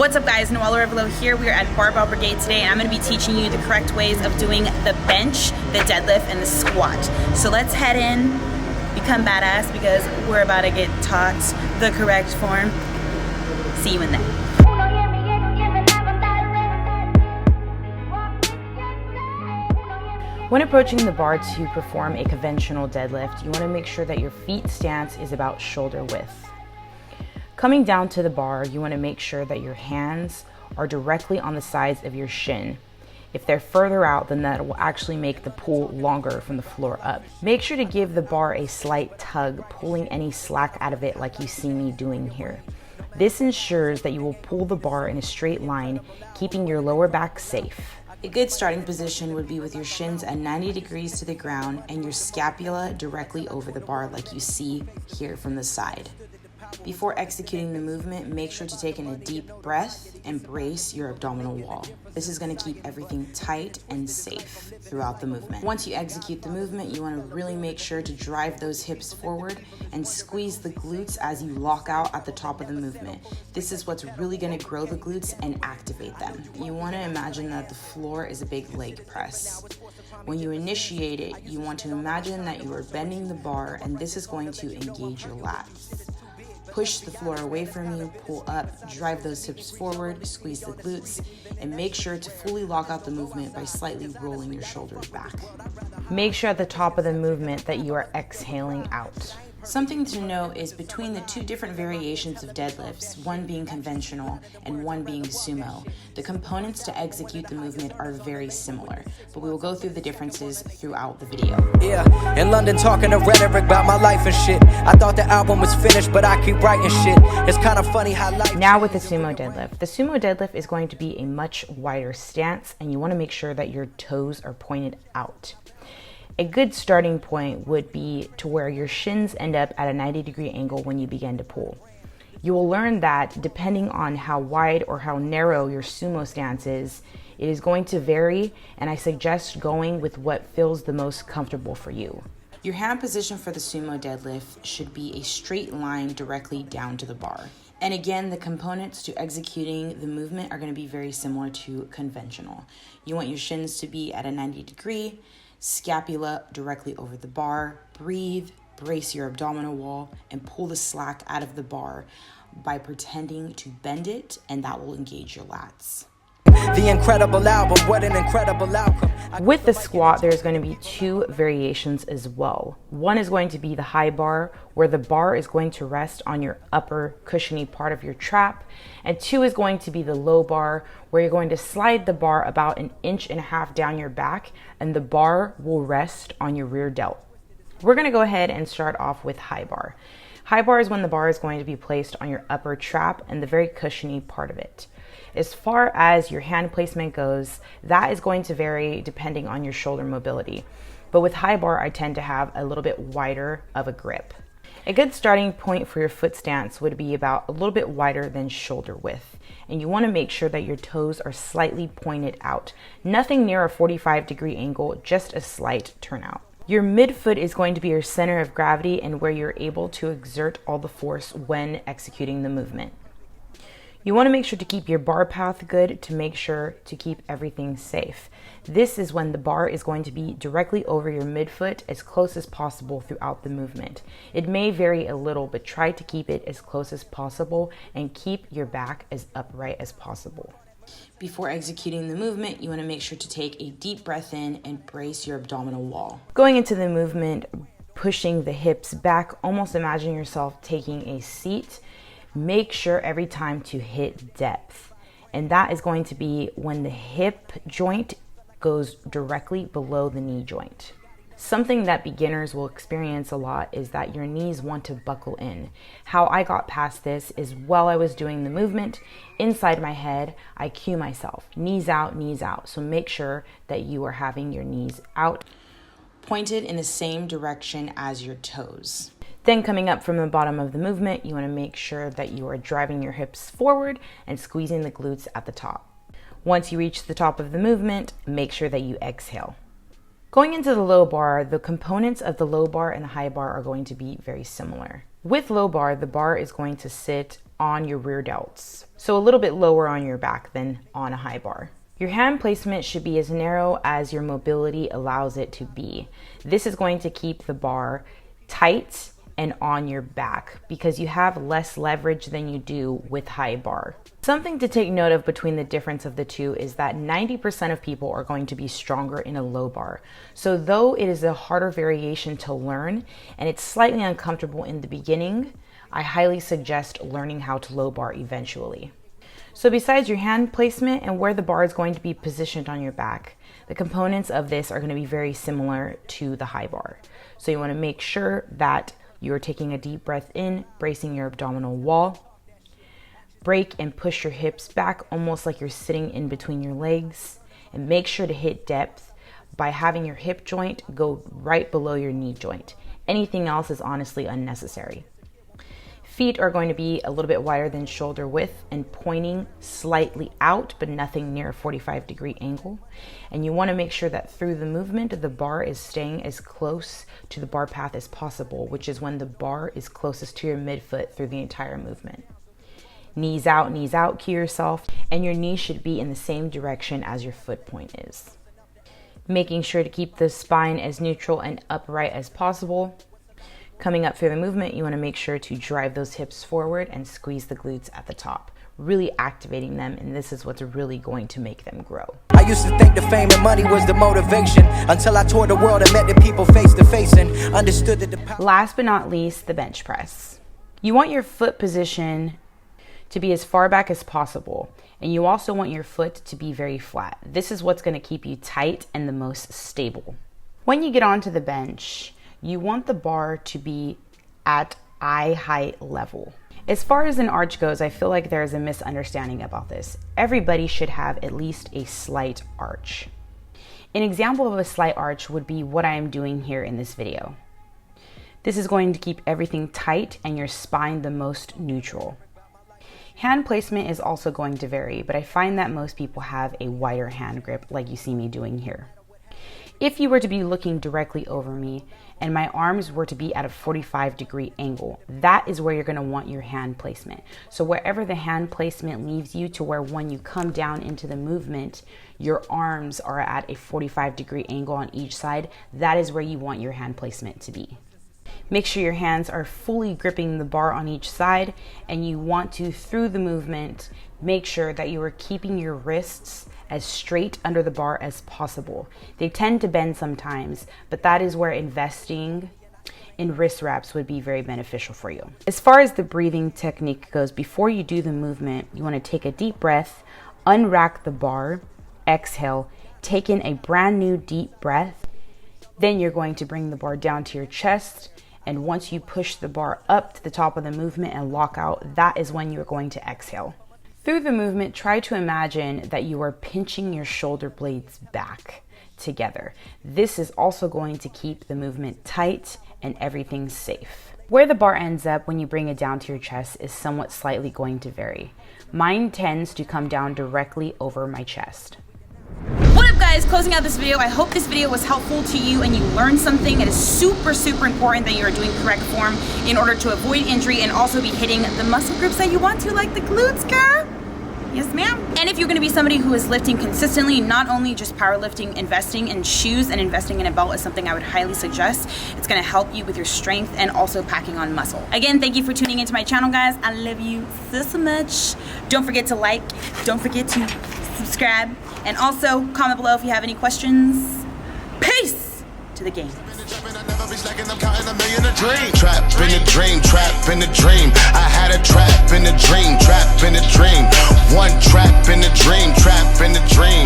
What's up guys, Noel Arevalo here. We are at Barbell Brigade today and I'm going to be teaching you the correct ways of doing the bench, the deadlift, and the squat. So let's head in, become badass because we're about to get taught the correct form. See you in there. When approaching the bar to perform a conventional deadlift, you want to make sure that your feet stance is about shoulder width. Coming down to the bar, you want to make sure that your hands are directly on the sides of your shin. If they're further out, then that will actually make the pull longer from the floor up. Make sure to give the bar a slight tug, pulling any slack out of it like you see me doing here. This ensures that you will pull the bar in a straight line, keeping your lower back safe. A good starting position would be with your shins at 90 degrees to the ground and your scapula directly over the bar like you see here from the side. Before executing the movement, make sure to take in a deep breath and brace your abdominal wall. This is going to keep everything tight and safe throughout the movement. Once you execute the movement, you want to really make sure to drive those hips forward and squeeze the glutes as you lock out at the top of the movement. This is what's really going to grow the glutes and activate them. You want to imagine that the floor is a big leg press. When you initiate it, you want to imagine that you are bending the bar and this is going to engage your lats. Push the floor away from you, pull up, drive those hips forward, squeeze the glutes, and make sure to fully lock out the movement by slightly rolling your shoulders back. Make sure at the top of the movement that you are exhaling out. Something to note is between the two different variations of deadlifts, one being conventional and one being sumo, the components to execute the movement are very similar, but we will go through the differences throughout the video. Yeah, in London talking to rhetoric about my life and shit. I thought the album was finished, but I keep writing shit. It's kind of funny how life... Now with the sumo deadlift. The sumo deadlift is going to be a much wider stance and you want to make sure that your toes are pointed out. A good starting point would be to where your shins end up at a 90-degree angle when you begin to pull. You will learn that depending on how wide or how narrow your sumo stance is, it is going to vary, and I suggest going with what feels the most comfortable for you. Your hand position for the sumo deadlift should be a straight line directly down to the bar. And again, the components to executing the movement are going to be very similar to conventional. You want your shins to be at a 90-degree, scapula directly over the bar, breathe, brace your abdominal wall, and pull the slack out of the bar by pretending to bend it, and that will engage your lats. The incredible album, what an incredible outcome. With the squat, there's going to be two variations as well. One is going to be the high bar, where the bar is going to rest on your upper cushiony part of your trap. And two is going to be the low bar, where you're going to slide the bar about 1.5 inches down your back, and the bar will rest on your rear delt. We're going to go ahead and start off with high bar. High bar is when the bar is going to be placed on your upper trap and the very cushiony part of it. As far as your hand placement goes, that is going to vary depending on your shoulder mobility. But with high bar, I tend to have a little bit wider of a grip. A good starting point for your foot stance would be about a little bit wider than shoulder width. And you want to make sure that your toes are slightly pointed out. Nothing near a 45-degree angle, just a slight turnout. Your midfoot is going to be your center of gravity and where you're able to exert all the force when executing the movement. You want to make sure to keep your bar path good to make sure to keep everything safe. This is when the bar is going to be directly over your midfoot as close as possible throughout the movement. It may vary a little, but try to keep it as close as possible and keep your back as upright as possible. Before executing the movement, you want to make sure to take a deep breath in and brace your abdominal wall. Going into the movement, pushing the hips back, almost imagine yourself taking a seat. Make sure every time to hit depth. And that is going to be when the hip joint goes directly below the knee joint. Something that beginners will experience a lot is that your knees want to buckle in. How I got past this is while I was doing the movement, inside my head, I cue myself, knees out, knees out. So make sure that you are having your knees out, pointed in the same direction as your toes. Then coming up from the bottom of the movement, you want to make sure that you are driving your hips forward and squeezing the glutes at the top. Once you reach the top of the movement, make sure that you exhale. Going into the low bar, the components of the low bar and the high bar are going to be very similar. With low bar, the bar is going to sit on your rear delts. So a little bit lower on your back than on a high bar. Your hand placement should be as narrow as your mobility allows it to be. This is going to keep the bar tight and on your back because you have less leverage than you do with high bar. Something to take note of between the difference of the two is that 90% of people are going to be stronger in a low bar. So though it is a harder variation to learn and it's slightly uncomfortable in the beginning, I highly suggest learning how to low bar eventually. So besides your hand placement and where the bar is going to be positioned on your back, the components of this are going to be very similar to the high bar. So you want to make sure that you're taking a deep breath in, bracing your abdominal wall. Break and push your hips back almost like you're sitting in between your legs. And make sure to hit depth by having your hip joint go right below your knee joint. Anything else is honestly unnecessary. Feet are going to be a little bit wider than shoulder width and pointing slightly out, but nothing near a 45-degree angle. And you want to make sure that through the movement, the bar is staying as close to the bar path as possible, which is when the bar is closest to your midfoot through the entire movement. Knees out, cue yourself, and your knee should be in the same direction as your foot point is. Making sure to keep the spine as neutral and upright as possible. Coming up through the movement, you want to make sure to drive those hips forward and squeeze the glutes at the top, really activating them, and this is what's really going to make them grow. I used to think the fame and money was the motivation until I toured the world and met the people face to face and understood that the power. Last but not least, the bench press. You want your foot position to be as far back as possible, and you also want your foot to be very flat. This is what's going to keep you tight and the most stable. When you get onto the bench, you want the bar to be at eye height level. As far as an arch goes, I feel like there is a misunderstanding about this. Everybody should have at least a slight arch. An example of a slight arch would be what I am doing here in this video. This is going to keep everything tight and your spine the most neutral. Hand placement is also going to vary, but I find that most people have a wider hand grip like you see me doing here. If you were to be looking directly over me and my arms were to be at a 45-degree angle, that is where you're going to want your hand placement. So wherever the hand placement leaves you to where when you come down into the movement, your arms are at a 45-degree angle on each side, that is where you want your hand placement to be. Make sure your hands are fully gripping the bar on each side, and you want to, through the movement, make sure that you are keeping your wrists as straight under the bar as possible. They tend to bend sometimes, but that is where investing in wrist wraps would be very beneficial for you. As far as the breathing technique goes, before you do the movement, you want to take a deep breath, unrack the bar, exhale, take in a brand new deep breath. Then you're going to bring the bar down to your chest, and once you push the bar up to the top of the movement and lock out, that is when you're going to exhale. Through the movement, try to imagine that you are pinching your shoulder blades back together. This is also going to keep the movement tight and everything safe. Where the bar ends up when you bring it down to your chest is somewhat slightly going to vary. Mine tends to come down directly over my chest. What up guys, closing out this video, I hope this video was helpful to you and you learned something. It is super important that you are doing correct form in order to avoid injury and also be hitting the muscle groups that you want to, like the glutes, girl. Yes ma'am. And if you're going to be somebody who is lifting consistently, not only just powerlifting, investing in shoes and investing in a belt is something I would highly suggest. It's going to help you with your strength and also packing on muscle. Again, thank you for tuning into my channel, guys. I love you so much. Don't forget to like, don't forget to subscribe, and also comment below if you have any questions. Peace to the game. Trap in the dream, trap in the dream. I had a trap in the dream, trap in the dream. One trap in the dream, trap in the dream.